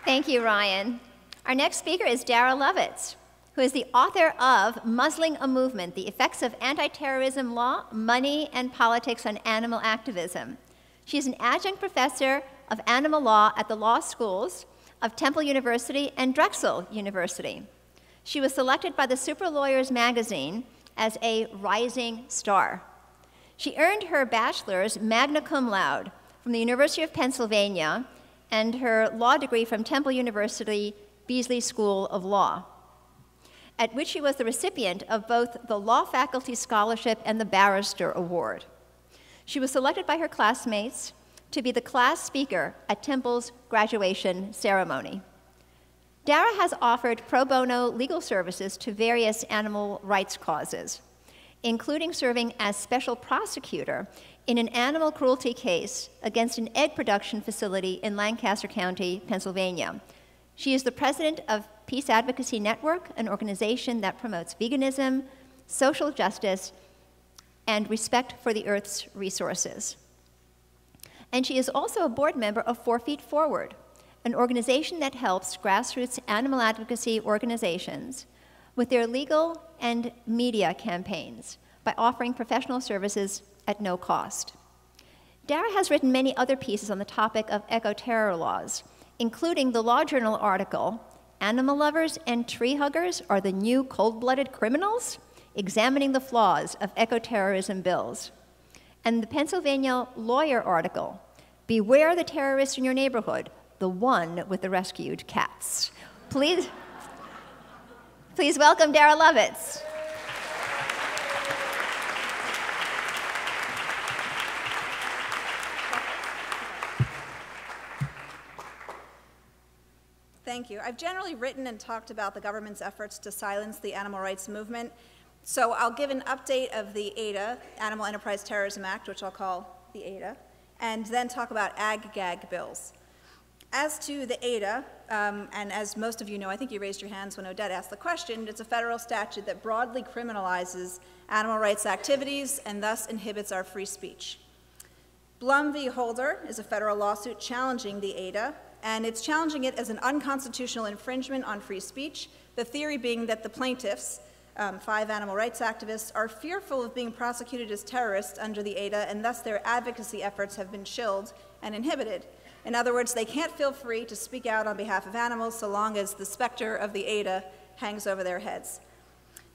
Thank you, Ryan. Our next speaker is Dara Lovitz, who is the author of Muzzling a Movement, The Effects of Anti-Terrorism Law, Money, and Politics on Animal Activism. She is an adjunct professor of animal law at the law schools of Temple University and Drexel University. She was selected by the Super Lawyers magazine as a rising star. She earned her bachelor's magna cum laude from the University of Pennsylvania and her law degree from Temple University Beasley School of Law, at which she was the recipient of both the Law Faculty Scholarship and the Barrister Award. She was selected by her classmates to be the class speaker at Temple's graduation ceremony. Dara has offered pro bono legal services to various animal rights causes, including serving as special prosecutor in an animal cruelty case against an egg production facility in Lancaster County, Pennsylvania. She is the president of Peace Advocacy Network, an organization that promotes veganism, social justice, and respect for the Earth's resources. And she is also a board member of 4 Feet Forward, an organization that helps grassroots animal advocacy organizations with their legal and media campaigns by offering professional services at no cost. Dara has written many other pieces on the topic of eco-terror laws, including the Law Journal article, Animal Lovers and Tree Huggers Are the New Cold-Blooded Criminals? Examining the Flaws of Eco-Terrorism Bills, and the Pennsylvania Lawyer article, Beware the Terrorist in Your Neighborhood, the one with the rescued cats. Please welcome Dara Lovitz. Thank you. I've generally written and talked about the government's efforts to silence the animal rights movement. So I'll give an update of the ADA, Animal Enterprise Terrorism Act, which I'll call the ADA, and then talk about ag-gag bills. As to the ADA, and as most of you know, I think you raised your hands when Odette asked the question, it's a federal statute that broadly criminalizes animal rights activities and thus inhibits our free speech. Blum v. Holder is a federal lawsuit challenging the ADA, and it's challenging it as an unconstitutional infringement on free speech, the theory being that the plaintiffs, 5 animal rights activists, are fearful of being prosecuted as terrorists under the ADA, and thus their advocacy efforts have been chilled and inhibited. In other words, they can't feel free to speak out on behalf of animals so long as the specter of the ADA hangs over their heads.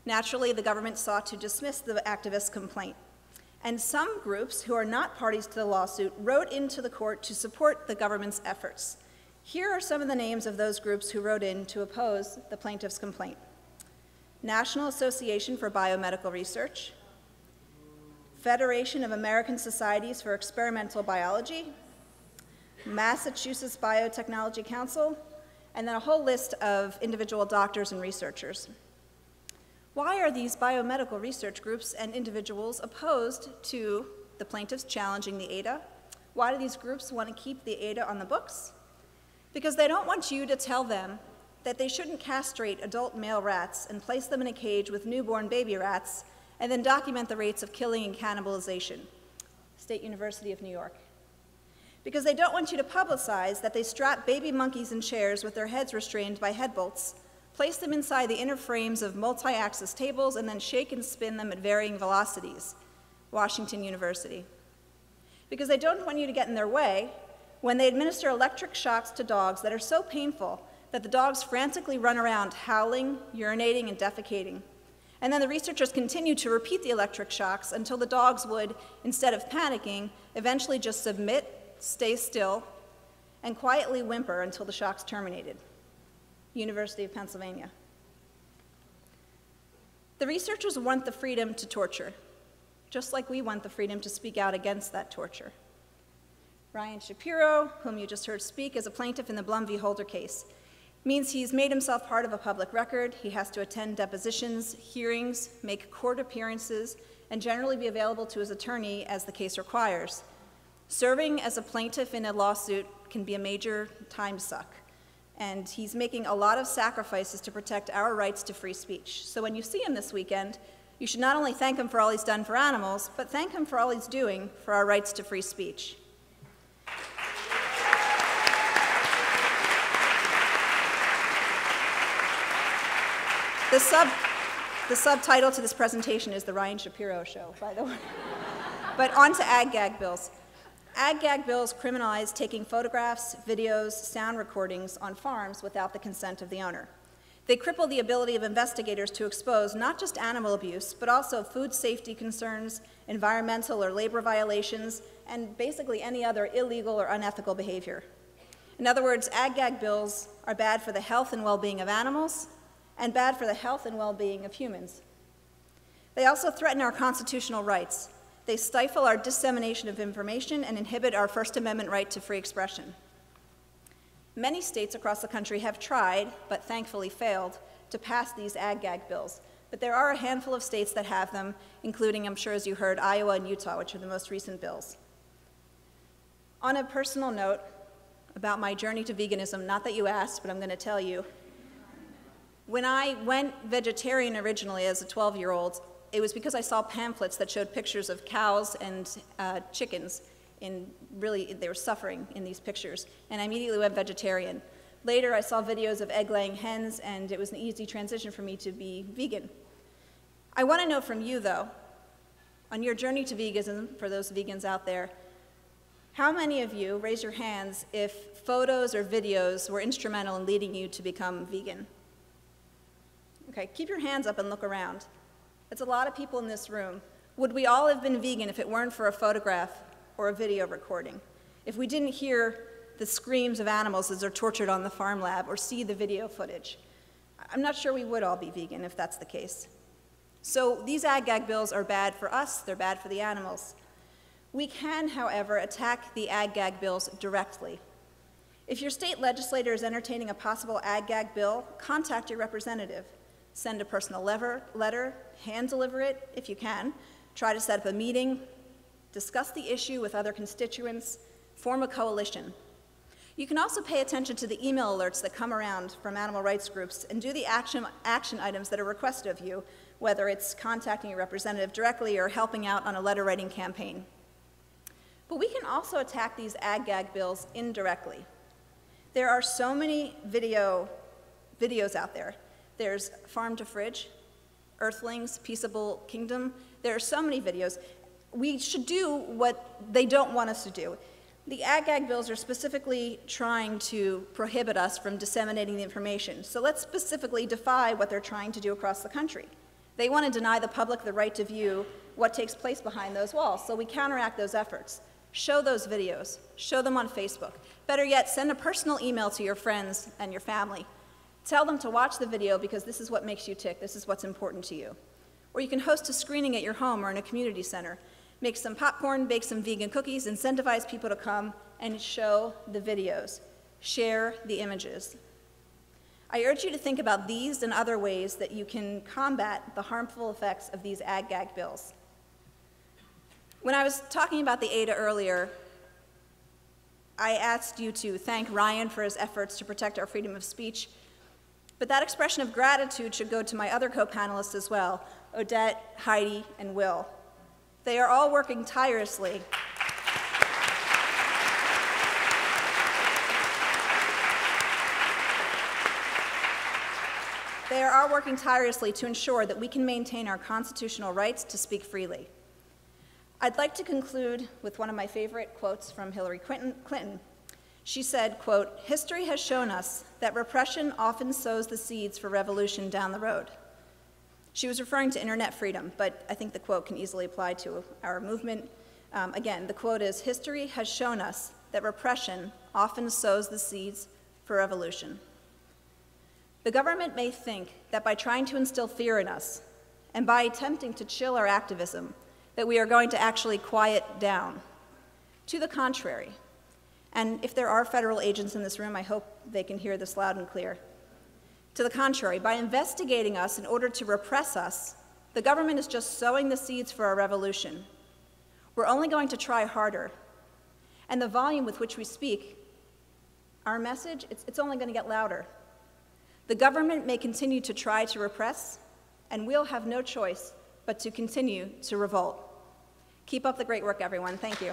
Naturally, the government sought to dismiss the activists' complaint. And some groups who are not parties to the lawsuit wrote into the court to support the government's efforts. Here are some of the names of those groups who wrote in to oppose the plaintiff's complaint. National Association for Biomedical Research, Federation of American Societies for Experimental Biology, Massachusetts Biotechnology Council, and then a whole list of individual doctors and researchers. Why are these biomedical research groups and individuals opposed to the plaintiffs challenging the ADA? Why do these groups want to keep the ADA on the books? Because they don't want you to tell them that they shouldn't castrate adult male rats and place them in a cage with newborn baby rats and then document the rates of killing and cannibalization. State University of New York. Because they don't want you to publicize that they strap baby monkeys in chairs with their heads restrained by head bolts, place them inside the inner frames of multi-axis tables, and then shake and spin them at varying velocities. Washington University. Because they don't want you to get in their way when they administer electric shocks to dogs that are so painful that the dogs frantically run around howling, urinating, and defecating. And then the researchers continue to repeat the electric shocks until the dogs would, instead of panicking, eventually just submit, stay still, and quietly whimper until the shocks terminated. University of Pennsylvania. The researchers want the freedom to torture, just like we want the freedom to speak out against that torture. Ryan Shapiro, whom you just heard speak as a plaintiff in the Blum v. Holder case, means he's made himself part of a public record. He has to attend depositions, hearings, make court appearances, and generally be available to his attorney as the case requires. Serving as a plaintiff in a lawsuit can be a major time suck, and he's making a lot of sacrifices to protect our rights to free speech. So when you see him this weekend, you should not only thank him for all he's done for animals, but thank him for all he's doing for our rights to free speech. The subtitle to this presentation is The Ryan Shapiro Show, by the way. But on to ag-gag bills. Ag-gag bills criminalize taking photographs, videos, sound recordings on farms without the consent of the owner. They cripple the ability of investigators to expose not just animal abuse, but also food safety concerns, environmental or labor violations, and basically any other illegal or unethical behavior. In other words, ag-gag bills are bad for the health and well-being of animals, and bad for the health and well-being of humans. They also threaten our constitutional rights. They stifle our dissemination of information and inhibit our First Amendment right to free expression. Many states across the country have tried, but thankfully failed, to pass these ag-gag bills. But there are a handful of states that have them, including, I'm sure as you heard, Iowa and Utah, which are the most recent bills. On a personal note about my journey to veganism, not that you asked, but I'm going to tell you, when I went vegetarian originally as a 12-year-old, it was because I saw pamphlets that showed pictures of cows and chickens, and really they were suffering in these pictures, and I immediately went vegetarian. Later I saw videos of egg-laying hens, and it was an easy transition for me to be vegan. I want to know from you, though, on your journey to veganism, for those vegans out there, how many of you, raise your hands, if photos or videos were instrumental in leading you to become vegan? Okay, keep your hands up and look around. That's a lot of people in this room. Would we all have been vegan if it weren't for a photograph or a video recording? If we didn't hear the screams of animals as they're tortured on the farm lab or see the video footage? I'm not sure we would all be vegan if that's the case. So these ag-gag bills are bad for us, they're bad for the animals. We can, however, attack the ag-gag bills directly. If your state legislator is entertaining a possible ag-gag bill, contact your representative. Send a personal letter, hand-deliver it if you can, try to set up a meeting, discuss the issue with other constituents, form a coalition. You can also pay attention to the email alerts that come around from animal rights groups and do the action items that are requested of you, whether it's contacting your representative directly or helping out on a letter-writing campaign. But we can also attack these ag-gag bills indirectly. There are so many videos out there. There's Farm to Fridge, Earthlings, Peaceable Kingdom. There are so many videos. We should do what they don't want us to do. The ag-gag bills are specifically trying to prohibit us from disseminating the information. So let's specifically defy what they're trying to do across the country. They want to deny the public the right to view what takes place behind those walls. So we counteract those efforts. Show those videos. Show them on Facebook. Better yet, send a personal email to your friends and your family. Tell them to watch the video because this is what makes you tick. This is what's important to you. Or you can host a screening at your home or in a community center. Make some popcorn, bake some vegan cookies, incentivize people to come and show the videos. Share the images. I urge you to think about these and other ways that you can combat the harmful effects of these ag-gag bills. When I was talking about the ADA earlier, I asked you to thank Ryan for his efforts to protect our freedom of speech. But that expression of gratitude should go to my other co-panelists as well, Odette, Heidi, and Will. They are all working tirelessly. They are all working tirelessly to ensure that we can maintain our constitutional rights to speak freely. I'd like to conclude with one of my favorite quotes from Hillary Clinton. She said, quote, "History has shown us that repression often sows the seeds for revolution down the road." She was referring to internet freedom, but I think the quote can easily apply to our movement. Again, the quote is, "History has shown us that repression often sows the seeds for revolution." The government may think that by trying to instill fear in us and by attempting to chill our activism, that we are going to actually quiet down. To the contrary, and if there are federal agents in this room, I hope they can hear this loud and clear. To the contrary, by investigating us in order to repress us, the government is just sowing the seeds for a revolution. We're only going to try harder, and the volume with which we speak, our message, it's only going to get louder. The government may continue to try to repress, and we'll have no choice but to continue to revolt. Keep up the great work, everyone. Thank you.